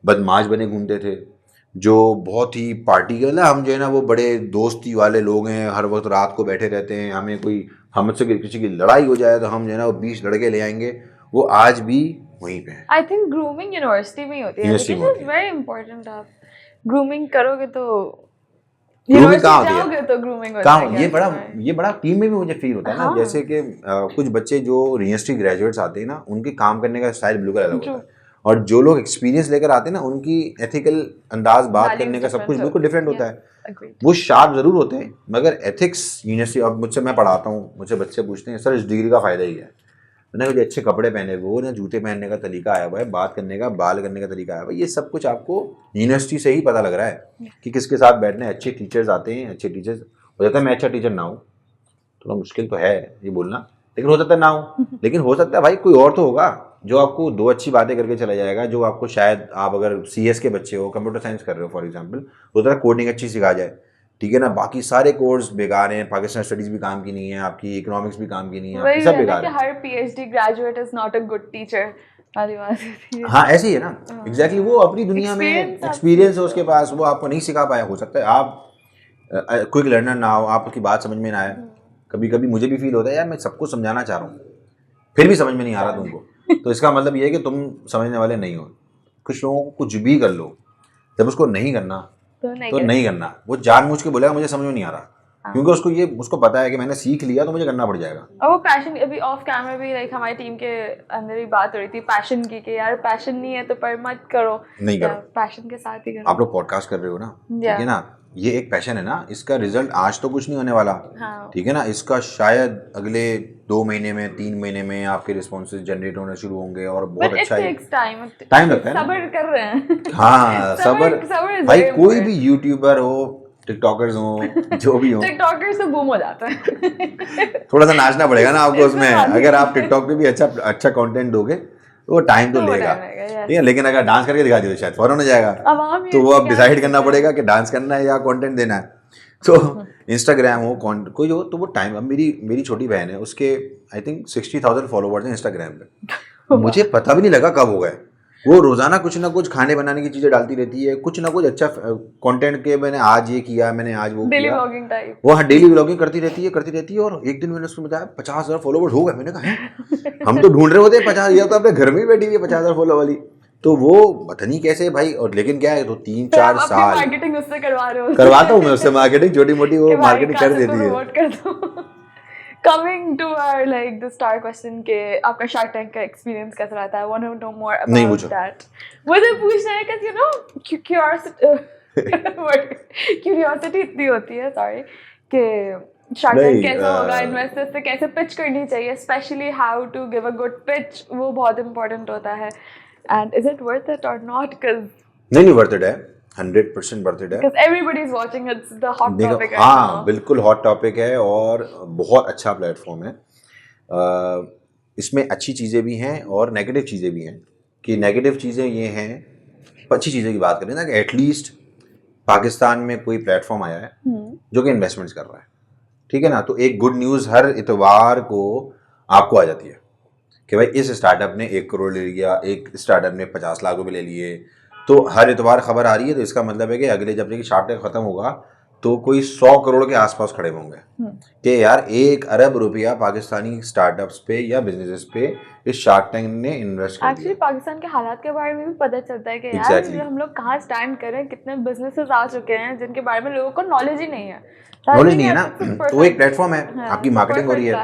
बदमाश बने घूमते थे, जो बहुत ही पार्टी के, हम जो है ना वो बड़े दोस्ती वाले लोग हैं, हर वक्त रात को बैठे रहते हैं, हमें कोई हमसे किसी की लड़ाई हो जाए तो हम जो है ना वो 20 लड़के ले आएंगे, वो आज भी वहीं पे हैं। I think grooming यूनिवर्सिटी में ही होती है, University which में is होती है। very important. आप ग्रूमिंग करोगे तो ग्रूमिंग कहाँ यूनिवर्सिटी होती है? जाओगे तो ग्रूमिंग हो कहाँ? जाएगी। ये बड़ा टीम में भी मुझे फील होता है ना, हाँ। जैसे कि कुछ बच्चे जो यूनिवर्सिटी ग्रेजुएट्स आते हैं ना, उनके काम करने का स्टाइल बिल्कुल अलग होता है, और जो लोग एक्सपीरियंस लेकर आते हैं ना, उनकी एथिकल अंदाज, बात करने का, सब कुछ बिल्कुल डिफरेंट होता है। वो शार्प जरूर होते हैं, मगर एथिक्स यूनिवर्सिटी, अब मुझसे, मैं पढ़ाता हूँ, मुझसे बच्चे पूछते हैं सर इस डिग्री का फ़ायदा ही है। मैंने कहा अच्छे कपड़े पहने हुए हो ना, जूते पहनने का तरीका आया हुआ है, बात करने का, बाल करने का तरीका आया हुआ है, ये सब कुछ आपको यूनिवर्सिटी से ही पता लग रहा है कि किसके साथ बैठने। अच्छे टीचर्स आते हैं, अच्छे टीचर्स, हो जाता है मैं अच्छा टीचर ना हूँ, थोड़ा मुश्किल तो है ये बोलना, लेकिन हो सकता है ना हो, लेकिन हो सकता है भाई कोई और तो होगा जो आपको 2 अच्छी बातें करके चला जाएगा, जो आपको शायद, आप अगर CS के बच्चे हो, कंप्यूटर साइंस कर रहे हो फॉर एग्जांपल, हो सकता है कोडिंग अच्छी सिखा जाए, ठीक है ना। बाकी सारे कोर्स बेकार हैं, पाकिस्तान स्टडीज भी काम की नहीं है आपकी, इकोनॉमिक्स भी काम की नहीं है आपकी, सब बेकार है। हर PhD graduate is not a good teacher वाली बात होती है। हाँ ऐसे ही है ना, एग्जैक्टली। वो अपनी दुनिया में एक्सपीरियंस है उसके पास, वो आपको नहीं सिखा पाया। हो सकता है आप क्विक लर्नर ना हो, आपकी बात समझ में ना आए। कभी कभी मुझे भी फील होता है यार मैं सबको समझाना चाह रहा हूँ, फिर भी समझ में नहीं आ रहा तुमको, तो इसका मतलब ये है कि तुम समझने वाले नहीं हो। कुछ लोगों को कुछ भी कर लो, जब उसको नहीं करना तो नहीं करना। वो जानबूझ के बोलेगा मुझे समझ में नहीं आ रहा, क्योंकि उसको पता है कि मैंने सीख लिया तो मुझे करना पड़ जाएगा। और वो पैशन, अभी ऑफ कैमरा भी लाइक हमारी टीम के अंदर ही बात हो रही थी पैशन की, कि यार पैशन नहीं है तो पर मत करो, नहीं करो, पैशन के साथ ही करो। आप लोग पॉडकास्ट कर रहे हो ना, ठीक है ना, ये एक पैशन है ना, इसका रिजल्ट आज तो कुछ नहीं होने वाला, ठीक है ना। इसका शायद अगले 2 महीने में, 3 महीने में आपके रिस्पॉन्सेज जनरेट होने शुरू होंगे, और बहुत अच्छा टाइम लगता है ना। सब्र कर रहे हैं। हाँ सब्र भाई, कोई भी यूट्यूबर हो, टिकटॉकर्स हो, जो भी हो, टिकटॉकर्स तो बूम हो जाता है। थोड़ा सा नाचना पड़ेगा ना आपको उसमें। अगर आप टिकटॉक पे भी अच्छा कंटेंट दोगे तो वो टाइम तो लेगा, ठीक है, लेकिन अगर डांस करके दिखा दिया तो शायद फौरन हो जाएगा। तो वो अब डिसाइड करना पड़ेगा कि डांस करना है या कंटेंट देना है। तो इंस्टाग्राम हो, कोई हो, तो वो टाइम। अब मेरी छोटी बहन है, उसके आई थिंक 60,000 फॉलोवर्स हैं इंस्टाग्राम पे। मुझे पता भी नहीं लगा कब हो गए। वो रोजाना कुछ ना कुछ खाने बनाने की चीजें डालती रहती है, कुछ ना कुछ अच्छा कंटेंट के, मैंने आज ये किया, मैंने आज वो डेली किया, व्लॉगिंग टाइप। वो हाँ डेली व्लॉगिंग करती रहती है। और एक दिन मैंने उसको बताया 50,000 फॉलोवर्स हो गए। मैंने कहा है? हम तो ढूंढ रहे होते 50, या तो अपने घर में ही बैठी हुई है 50,000 फॉलोवर वाली। तो वो पता नहीं कैसे भाई, और लेकिन क्या है, तो 3-4 साल मार्केटिंग उससे करवा रहे हो। करवाता हूँ मैं उससे मार्केटिंग, छोटी मोटी वो मार्केटिंग कर देती है। Coming to our like the star question के आपका शार्क टैंक का एक्सपीरियंस कैसा रहता है? I want to know more about that. मुझे पूछना है because you know curiosity इतनी होती है, sorry, कि शार्क टैंक कैसा होगा, इन्वेस्टर्स से कैसे पिच करनी चाहिए, specially how to give a good pitch, वो बहुत इंपॉर्टेंट होता है। And is it worth it or not? Because नहीं वर्थ इट है, 100% वर्थ इट है। Because everybody is watching, it's the hot topic right हाँ now. बिल्कुल हॉट टॉपिक है, और बहुत अच्छा प्लेटफॉर्म है। इसमें अच्छी चीज़ें भी हैं और नेगेटिव चीज़ें भी हैं। कि नेगेटिव चीज़ें ये हैं, अच्छी चीज़ें की बात करें ना, कि एटलीस्ट पाकिस्तान में कोई प्लेटफॉर्म आया है जो कि इन्वेस्टमेंट्स कर रहा है, ठीक है ना। तो एक गुड न्यूज़ हर इतवार को आपको आ जाती है कि भाई इस स्टार्टअप ने 1 करोड़ ले लिया, एक स्टार्टअप ने 50 लाख रुपए ले लिए। तो हर इतवार खबर आ रही है, तो इसका मतलब है कि अगले जब तक शार्क टैंक खत्म होगा तो कोई 100 करोड़ के आसपास खड़े होंगे कि यार 1 अरब रुपया पाकिस्तानी स्टार्टअप्स पे या बिजनेसेस पे इस शार्क टैंक ने इन्वेस्ट कर एक्चुअली दिया। पाकिस्तान के हालात के बारे में भी पता चलता है कि Exactly. यार हम लोग कहाँ स्टैंड करें, कितने बिजनेसेस आ चुके हैं जिनके बारे में लोगों को नॉलेज ही नहीं है। नॉलेज नहीं है ना, तो वो एक प्लेटफॉर्म है, आपकी मार्केटिंग हो रही है।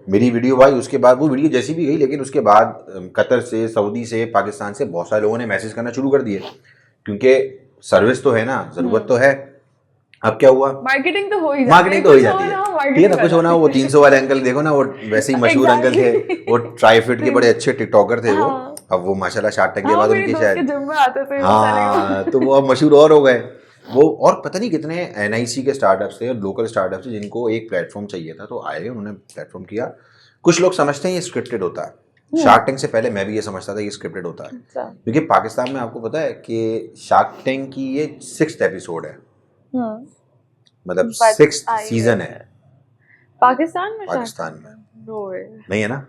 मेरी वीडियो भाई, उसके बाद वो वीडियो जैसी भी गई, लेकिन उसके बाद कतर से, सऊदी से, पाकिस्तान से बहुत सारे लोगों ने मैसेज करना शुरू कर दिए, क्योंकि सर्विस तो है ना, जरूरत तो है। अब क्या हुआ, मार्केटिंग तो हो ही मार्केटिंग तो हो ही जाती है, ठीक है ना। कुछ होना, वो 300 वाले अंकल देखो ना, वो वैसे ही मशहूर अंकल थे, वो ट्राईफिट के बड़े अच्छे टिकटॉकर थे वो। अब वो माशाल्लाह शार्क टैंक के बाद उनके शायद, हाँ, तो वो अब मशहूर और हो गए वो। और पता नहीं कितने एनआईसी के स्टार्टअप्स थे और लोकल स्टार्टअप्स थे जिनको एक प्लेटफॉर्म चाहिए था, तो आए, उन्होंने प्लेटफॉर्म किया। कुछ लोग समझते हैं ये स्क्रिप्टेड होता है। शार्क टैंक से पहले मैं भी ये समझता था ये स्क्रिप्टेड होता है, क्योंकि पाकिस्तान में आपको पता है कि शार्क टैंक की ये 6th एपिसोड है, मतलब 6th सीजन है पाकिस्तान में नहीं है ना,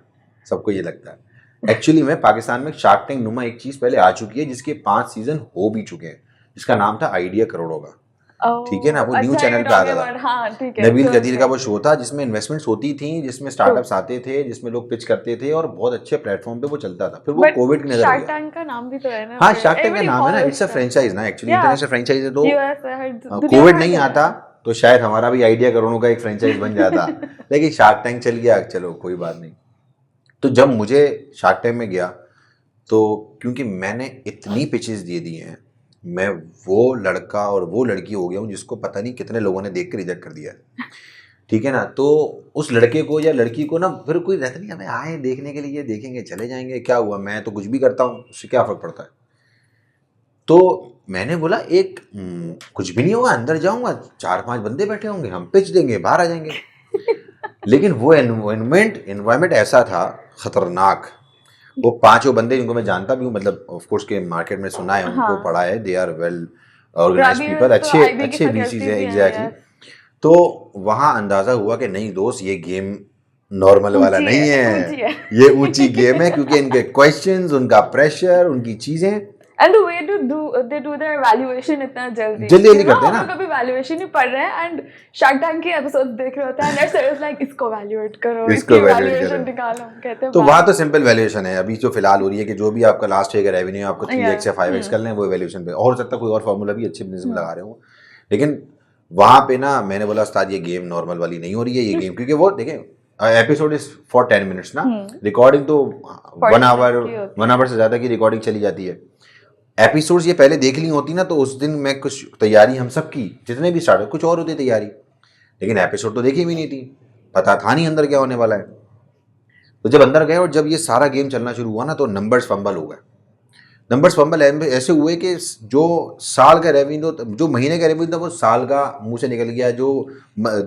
सबको ये लगता है। एक्चुअली में पाकिस्तान में शार्क टैंक नुमा एक चीज पहले आ चुकी है जिसके 5 सीजन हो भी चुके हैं, जिसका नाम था आइडिया करोड़ों का, ठीक है ना। वो न्यू चैनल पे आता था, हाँ, नबील कदीर का वो शो था जिसमें इन्वेस्टमेंट्स होती थी, जिसमें स्टार्टअप्स आते थे, जिसमें लोग पिच करते थे और बहुत अच्छे प्लेटफॉर्म पे वो चलता था। फिर वो कोविड की नजर शार्क टैंक का नाम भी तो है ना। हाँ, शार्क टैंक का नाम है ना, इट्स अ फ्रेंचाइज ना, एक्चुअली इंटरनेशनल फ्रेंचाइज है। तो कोविड नहीं आता तो शायद हमारा भी आइडिया करोड़ों का एक फ्रेंचाइज बन जाता, लेकिन शार्क टैंक चल गया, चलो कोई बात नहीं। तो जब मुझे शार्क टैंक में गया, तो क्योंकि मैंने इतनी पिचेस दे दी हैं, मैं वो लड़का और वो लड़की हो गया हूँ जिसको पता नहीं कितने लोगों ने देख कर रिजेक्ट कर दिया है, ठीक है ना। तो उस लड़के को या लड़की को ना फिर कोई रहता नहीं, हमें आए देखने के लिए, देखेंगे चले जाएंगे, क्या हुआ, मैं तो कुछ भी करता हूँ, उससे क्या फर्क पड़ता है। तो मैंने बोला एक कुछ भी नहीं होगा, अंदर जाऊंगा, 4-5 बंदे बैठे होंगे, हम पिच देंगे, बाहर आ जाएंगे। लेकिन वो एनवायरमेंट ऐसा था खतरनाक। वो 5 बंदे जिनको मैं जानता भी हूँ, मतलब ऑफ कोर्स के मार्केट में सुना है, उनको पढ़ा है, they are well organised people, अच्छे VCs हैं, एग्जैक्टली। तो वहाँ अंदाजा हुआ कि नहीं दोस्त, ये गेम नॉर्मल वाला नहीं है, ये ऊंची गेम है, क्योंकि इनके क्वेश्चंस, उनका प्रेशर, उनकी चीजें, and the way they do their evaluation इतना जल्दी करते हैं ना, कभी evaluation ही पढ़ रहे हैं and Shark Tank के episodes देख रहे होते हैं and their is like इसको evaluate करो, इसकी evaluation निकालो, कहते हैं। तो वहाँ तो सिंपल वैल्यूएशन है अभी जो फिलहाल हो रही है, कि जो भी आपका लास्ट ईयर का रेवेन्यू आपको 3x या 5x कर लें, वो वैल्यूएशन पे, और हो सकता है कोई और फार्मूला भी अच्छे बिजनेस में लगा रहे हो। लेकिन वहाँ पे ना मैंने बोला उस्ताद ये गेम नॉर्मल वाली नहीं हो रही है, ये गेम, क्योंकि वो देखें एपिसोड इज फॉर 10 मिनट्स ना, रिकॉर्डिंग तो 1 आवर से ज्यादा की रिकॉर्डिंग चली जाती है। एपिसोड्स ये पहले देख ली होती ना, तो उस दिन मैं कुछ तैयारी, हम सब की जितने भी स्टार्ट कुछ और होती तैयारी, लेकिन एपिसोड तो देखी भी नहीं थी, पता था नहीं अंदर क्या होने वाला है। तो जब अंदर गए और जब ये सारा गेम चलना शुरू हुआ ना, तो नंबर्स फंबल हो गए। नंबर्स फंबल ऐसे हुए कि जो साल का रेवेन्यू, जो महीने का रेवेन्यू था वो साल का मुंह से निकल गया, जो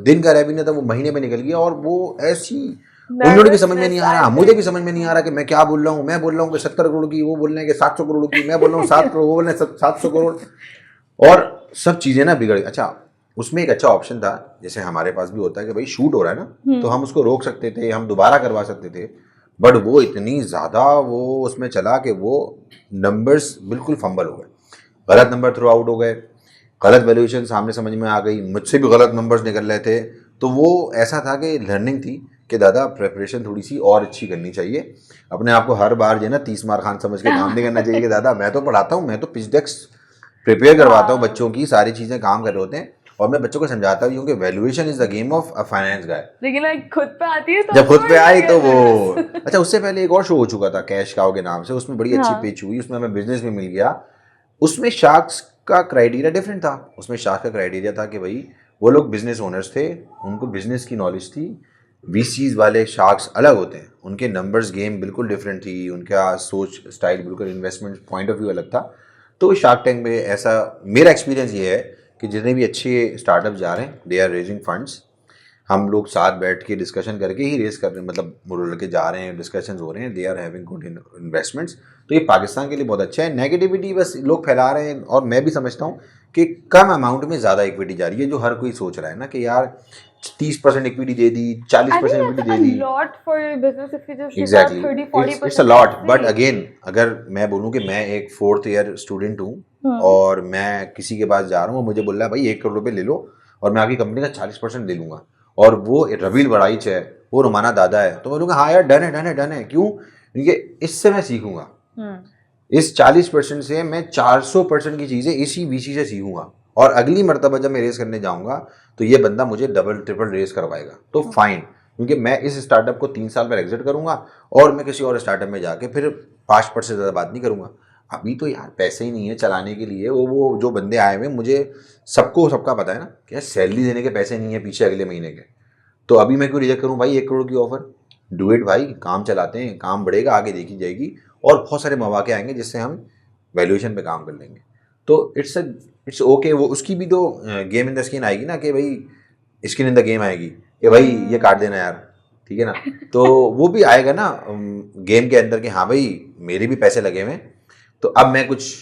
दिन का रेवेन्यू था वो महीने में निकल गया, और वो ऐसी उन भी समझ में नहीं आ रहा, मुझे भी समझ में नहीं आ रहा कि मैं क्या बोल रहा हूँ। मैं बोल रहा हूँ कि 70 करोड़ की, वो बोल रहे हैं कि 700 करोड़ की, मैं बोल रहा हूँ 7 करोड़, वो बोल रहे हैं 700 करोड़, और सब चीजें ना बिगड़ गई। अच्छा, उसमें एक अच्छा ऑप्शन था, जैसे हमारे पास भी होता है कि भाई शूट हो रहा है ना, तो हम उसको रोक सकते थे, हम दोबारा करवा सकते थे, बट वो इतनी ज्यादा वो उसमें चला कि वो नंबर्स बिल्कुल फंबल हो गए, गलत नंबर थ्रू आउट हो गए, गलत वैल्यूएशन सामने समझ में आ गई, मुझसे भी गलत नंबर्स निकल रहे थे। तो वो ऐसा था कि लर्निंग थी कि दादा प्रेपरेशन थोड़ी सी और अच्छी करनी चाहिए, अपने आप को हर बार जो है ना 30 मार खान समझ के काम नहीं करना चाहिए कि दादा मैं तो पढ़ाता हूँ, मैं तो पिच डेक्स प्रिपेयर करवाता हूँ बच्चों की, सारी चीजें काम कर रहे होते हैं, और मैं बच्चों को समझाता भी हूँ कि valuation is the game of a finance guy. लेकिन खुद पे आती है तो जब खुद पे आई तो वो अच्छा, उससे पहले एक और शो हो चुका था कैश काउ के नाम से, उसमें बड़ी अच्छी पिच हुई, उसमें हमें बिजनेस भी मिल गया। उसमें शार्क्स का क्राइटेरिया डिफरेंट था। उसमें शार्क का क्राइटेरिया था कि भाई वो लोग बिजनेस ओनर्स थे, उनको बिजनेस की नॉलेज थी। VCs वाले शार्क्स अलग होते हैं, उनके नंबर्स गेम बिल्कुल डिफरेंट थी, उनका सोच स्टाइल बिल्कुल, इन्वेस्टमेंट पॉइंट ऑफ व्यू अलग था। तो शार्क टैंक में ऐसा मेरा एक्सपीरियंस ये है कि जितने भी अच्छे स्टार्टअप जा रहे हैं, दे आर रेजिंग फंड्स, हम लोग साथ बैठ के डिस्कशन करके ही रेस कर रहे हैं, मतलब मुड़ के जा रहे हैं, डिस्कशन हो रहे हैं, they are having good investments. तो ये पाकिस्तान के लिए बहुत अच्छा है। नेगेटिविटी बस लोग फैला रहे हैं, और मैं भी समझता हूँ कि कम अमाउंट में ज़्यादा इक्विटी जा रही है, जो हर कोई सोच रहा है ना कि यार 30% equity they the, 40% equity they the, exactly it's a lot. But again अगर मैं बोलूँ कि मैं एक 4th ईयर स्टूडेंट हूँ और मैं किसी के पास जा रहा हूँ, मुझे बोल रहा है भाई 1 करोड़ रुपए ले लो, और मैं आपकी कंपनी का 40% ले लूँगा, और वो रवील बड़ाइच है, वो रुमाना दादा है, तो मैं बोलूँगा हाँ यार डन है डन है डन है। क्यों? क्योंकि इससे मैं सीखूंगा, इस 40% से मैं 400% की चीज़ें इसी वीसी से सीखूंगा, और अगली मर्तबा जब मैं रेस करने जाऊंगा तो ये बंदा मुझे डबल ट्रिपल रेस करवाएगा, तो फाइन। क्योंकि मैं इस स्टार्टअप को 3 साल में एग्जिट करूंगा और मैं किसी और स्टार्टअप में जाके फिर 5% से ज़्यादा बात नहीं करूंगा। अभी तो यार पैसे ही नहीं है चलाने के लिए, वो जो बंदे आए हुए, मुझे सबका पता है ना कि सैलरी देने के पैसे नहीं है पीछे अगले महीने के, तो अभी मैं क्यों रिजेक्ट करूँ भाई 1 करोड़ की ऑफर। डू इट भाई, काम चलाते हैं, काम बढ़ेगा, आगे देखी जाएगी, और बहुत सारे मौके आएंगे जिससे हम वैल्यूएशन पे काम कर लेंगे। तो इट्स ओके। वो उसकी भी तो गेम इन द स्किन आएगी ना, कि भाई स्किन इन द गेम आएगी कि भाई ये काट देना यार, ठीक है ना। तो वो भी आएगा ना गेम के अंदर कि हाँ भाई मेरे भी पैसे लगे हुए, तो अब मैं कुछ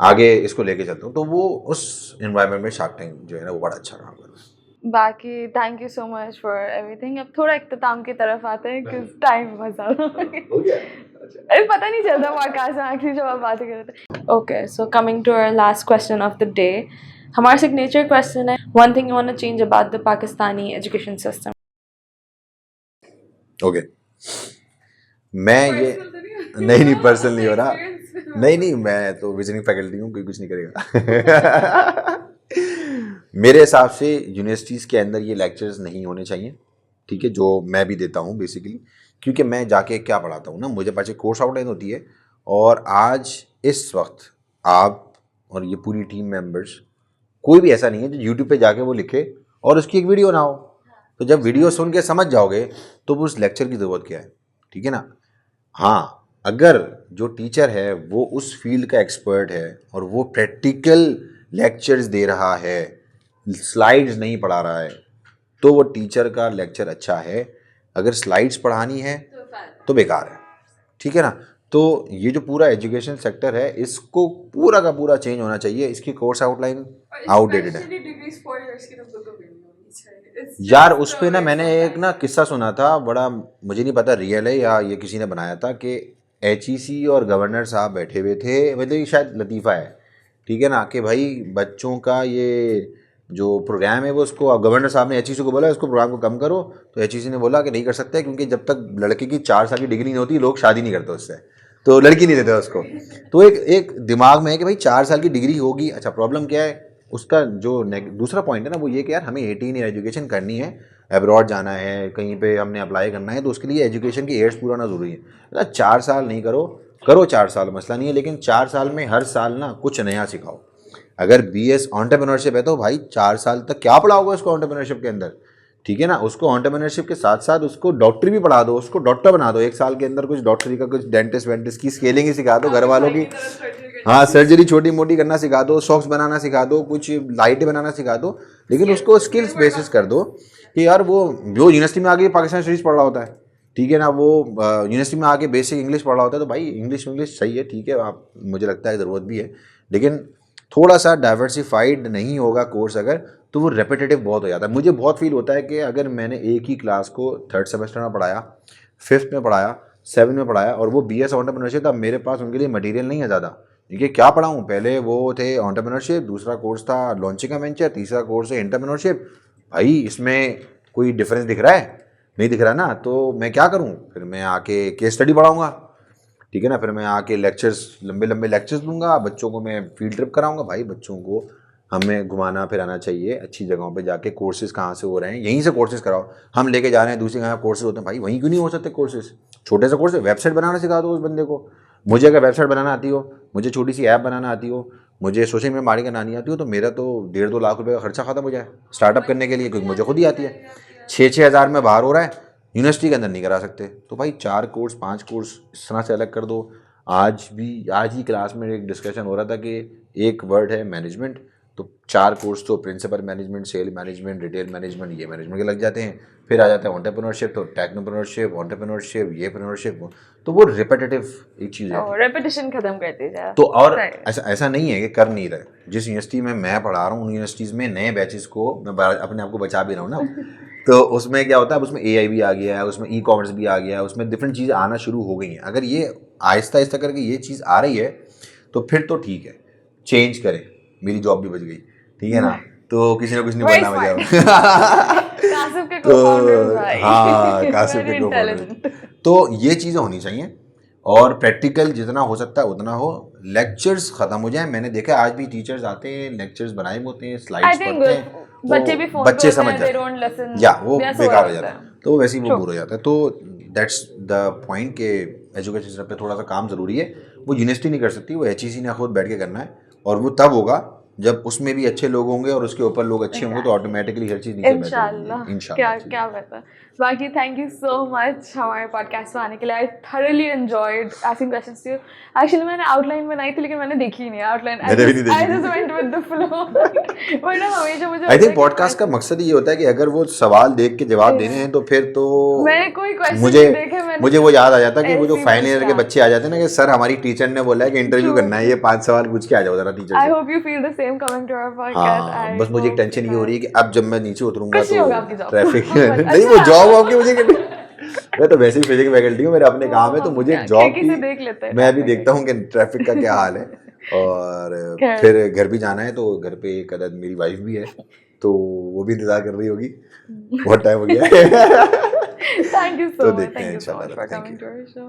आगे इसको लेके चलता हूँ। तो वो उस एनवायरनमेंट में शार्क टैंक जो है ना वो बड़ा अच्छा काम कर रहा है। बाकी thank you so much for everything. अब थोड़ा इख्तिताम की तरफ आते हैं क्योंकि टाइम बहुत ज़्यादा हो गया। अरे पता नहीं चलता पॉडकास्ट में आखिरी जब आप बातें कर रहे थे। Okay, so coming to our last question of the day, हमारा सिग्नेचर क्वेश्चन है, one thing you want to change about the Pakistani education system. Okay, मैं ये नहीं पर्सनल नहीं हो रहा, नहीं मैं तो विजिटिंग फैकल्टी हूँ, कोई कुछ नहीं करेगा। मेरे हिसाब से यूनिवर्सिटीज़ के अंदर ये लेक्चर्स नहीं होने चाहिए, ठीक है, जो मैं भी देता हूँ बेसिकली। क्योंकि मैं जाके क्या पढ़ाता हूँ ना, मुझे पास कोर्स आउटलाइन होती है, और आज इस वक्त आप और ये पूरी टीम मेंबर्स, कोई भी ऐसा नहीं है जो यूट्यूब पे जाके वो लिखे और उसकी एक वीडियो ना हो। तो जब वीडियो सुन के समझ जाओगे तो उस लेक्चर की ज़रूरत क्या है, ठीक है ना। हाँ, अगर जो टीचर है वो उस फील्ड का एक्सपर्ट है और वो प्रैक्टिकल लेक्चर्स दे रहा है, स्लाइड्स नहीं पढ़ा रहा है, तो वो टीचर का लेक्चर अच्छा है। अगर स्लाइड्स पढ़ानी है तो बेकार है, ठीक है ना। तो ये जो पूरा एजुकेशन सेक्टर है इसको पूरा का पूरा चेंज होना चाहिए। इसकी कोर्स आउटलाइन आउटडेटेड है यार। उस पे ना मैंने एक ना किस्सा सुना था, बड़ा मुझे नहीं पता रियल है या ये किसी ने बनाया था, कि HEC और गवर्नर साहब बैठे हुए थे, मतलब ये शायद लतीफ़ा है, ठीक है ना, कि भाई बच्चों का ये जो प्रोग्राम है वो उसको, गवर्नर साहब ने HEC को बोला इसको प्रोग्राम को कम करो, तो HEC ने बोला कि नहीं कर सकते, क्योंकि जब तक लड़के की 4 साल की डिग्री नहीं होती लोग शादी नहीं करते उससे, तो लड़की नहीं देते उसको। तो एक दिमाग में है कि भाई 4 साल की डिग्री होगी, अच्छा प्रॉब्लम क्या है उसका। जो दूसरा पॉइंट है ना वो ये कि यार हमें 18 ईयर एजुकेशन करनी है, अब्रॉड जाना है, कहीं पे हमने अप्लाई करना है, तो उसके लिए एजुकेशन की एड्स पूरा होना ज़रूरी है। मतलब 4 साल नहीं करो 4 साल मसला नहीं है, लेकिन 4 साल में हर साल ना कुछ नया सिखाओ। अगर BS एंटरप्रेन्योरशिप है तो भाई 4 साल तक क्या पढ़ाओगे उसको एंटरप्रेन्योरशिप के अंदर, ठीक है ना। उसको एंटरप्रेन्योरशिप के साथ साथ उसको डॉक्टरी भी पढ़ा दो, उसको डॉक्टर बना दो। 1 साल के अंदर कुछ डॉक्टरी का, कुछ डेंटिस्ट वेंटिस्ट की स्केलिंग ही सिखा दो घर वालों की, हाँ सर्जरी छोटी मोटी करना सिखा दो, सॉक्स बनाना सिखा दो, कुछ लाइटें बनाना सिखा दो, लेकिन उसको स्किल्स बेसिस कर दो कि यार वो जो यूनिवर्सिटी में आके पाकिस्तान स्टडीज़ पढ़ रहा होता है, ठीक है ना, वो यूनिवर्सिटी में आके बेसिक इंग्लिश पढ़ रहा होता है, तो भाई इंग्लिश सही है, ठीक है, आप मुझे लगता है ज़रूरत भी है, लेकिन थोड़ा सा डाइवर्सिफाइड नहीं होगा कोर्स अगर, तो वो रेपिटेटिव बहुत हो जाता है। मुझे बहुत फील होता है कि अगर मैंने एक ही क्लास को 3rd सेमेस्टर में पढ़ाया, 5th में पढ़ाया, 7th में पढ़ाया, और वो BS एंटरप्रेन्योरशिप, तब मेरे पास उनके लिए मटेरियल नहीं है ज़्यादा, ठीक है, क्या पढ़ाऊँ। पहले वो थे एंटरप्रेन्योरशिप, दूसरा कोर्स था लॉन्चिंग का वेंचर, तीसरा कोर्स है एंटरप्रेन्योरशिप। भाई इसमें कोई डिफरेंस दिख रहा है? नहीं दिख रहा ना, तो मैं क्या करूँ, फिर मैं आके केस स्टडी पढ़ाऊँगा, ठीक है ना, फिर मैं आके लेक्चर्स, लंबे लंबे लेक्चर्स दूंगा, बच्चों को मैं फील्ड ट्रिप कराऊंगा। भाई बच्चों को हमें घुमाना फिराना चाहिए, अच्छी जगहों पे जाके कोर्सेज कहाँ से हो रहे हैं यहीं से कोर्सेज कराओ। हम लेके जा रहे हैं दूसरी जगह कोर्सेज होते हैं, भाई वहीं क्यों नहीं हो सकते कोर्सेज। छोटे से कोर्स, वेबसाइट बनाना सिखा दो उस बंदे को। मुझे अगर वेबसाइट बनाना आती हो, मुझे छोटी सी ऐप बनाना आती हो, मुझे सोशल मीडिया मार्केटिंग करनी आती हो, तो मेरा तो 1.5-2 लाख रुपये का खर्चा खत्म हो जाए स्टार्टअप करने के लिए, क्योंकि मुझे खुद ही आती है। 6-6 हज़ार में बाहर हो रहा है, यूनिवर्सिटी के अंदर नहीं करा सकते। तो भाई 4 कोर्स 5 कोर्स इस तरह से अलग कर दो। आज ही क्लास में एक डिस्कशन हो रहा था कि एक वर्ड है मैनेजमेंट, तो 4 कोर्स तो principle management, sale management, retail management, ये मैनेजमेंट के लग जाते हैं। फिर आ जाता है एंटरप्रेन्योरशिप, तो टेक्नोप्रेन्योरशिप, एंटरप्रेन्योरशिप, ये प्रेन्योरशिप, तो वो रिपीटेटिव एक चीज़ है, रेपिटेशन खत्म कर दीजिए। तो और ऐसा नहीं है कि कर नहीं रहे। जिस यूनिवर्सिटी में मैं पढ़ा रहा हूँ उन यूनिवर्सिटीज़ में नए बैचेस को मैं अपने आप को बचा भी रहा हूँ ना, तो उसमें क्या होता है, उसमें AI भी आ गया है, उसमें ई-कॉमर्स भी आ गया है, उसमें डिफरेंट चीज़ें आना शुरू हो गई हैं। अगर ये आहिस्ता आहिस्ता करके ये चीज़ आ रही है तो फिर तो ठीक है, चेंज करें, मेरी जॉब भी बच गई, ठीक है ना। तो किसी ना कुछ नहीं Very बनना मुझे कासिफ के co-founders भाई हाँ कासिफ Very के intelligent. तो ये चीज़ें होनी चाहिए और प्रैक्टिकल जितना हो सकता है उतना हो। लेक्चर्स खत्म हो जाए। मैंने देखा आज भी टीचर्स आते हैं, लेक्चर्स बनाए हुए होते हैं, I स्लाइड्स think पढ़ते हैं, बच्चे भी फोन बच्चे समझ they जाते don't listen. हैं या वो They are so बेकार हो addicted. जाता है, तो वैसे ही वो True. बोर हो जाता है। तो दैट्स द पॉइंट के एजुकेशन सिस्टम पे थोड़ा सा काम ज़रूरी है। वो यूनिवर्सिटी नहीं कर सकती, वो HEC ने खुद बैठ के करना है और वो तब होगा जब उसमें भी अच्छे लोग होंगे और उसके ऊपर लोग अच्छे होंगे तो ऑटोमेटिकली हर चीज़ नीचे बेहतर इंशाल्लाह होगी। क्या इंशाल्लाह। क्या बेहतर। बाकी थैंक यू सो मच हमारे पॉडकास्ट में आने के लिए। I thoroughly enjoyed asking questions to you. Actually मैंने आउटलाइन बनाई थी लेकिन मैंने देखी ही नहीं आउटलाइन। मैंने भी नहीं देखी। I just went with the flow. वरना हमेशा मुझे आई थिंक पॉडकास्ट का मकसद ये होता है कि अगर वो सवाल देख के जवाब देने हैं तो फिर तो मैंने कोई क्वेश्चन मुझे नहीं देखे। मैंने मुझे वो याद आ जाता है कि वो जो ऐसे ही फाइनल ईयर के पूछा। बच्चे आ जाते हैं ना कि सर हमारी टीचर ने बोला है कि इंटरव्यू करना है, ये 5 सवाल पूछ के आ जाओ जरा टीचर आई से। Hope you feel the same coming to our podcast. हाँ बस मुझे एक टेंशन ये हो रही है कि अब जब मैं नीचे उतरूंगा कुछ नहीं होगा तो आपकी job ट्रैफिक को। नहीं वो जॉब आपकी मुझे मैं तो वैसे ही फिजिक्स फैकल्टी हूँ, मेरा अपने काम है तो मुझे जॉब खिड़की से देख लेते हैं मैं अभी देखता हूँ कि ट्रैफिक का क्या हाल है और खैर। फिर घर भी जाना है तो घर पे एक अदद मेरी वाइफ भी है तो वो भी इंतजार कर रही होगी। बहुत टाइम हो गया है। Thank you तो so much. देखते हैं Thank you so इंशाल्लाह। much for Thank coming you. to our show.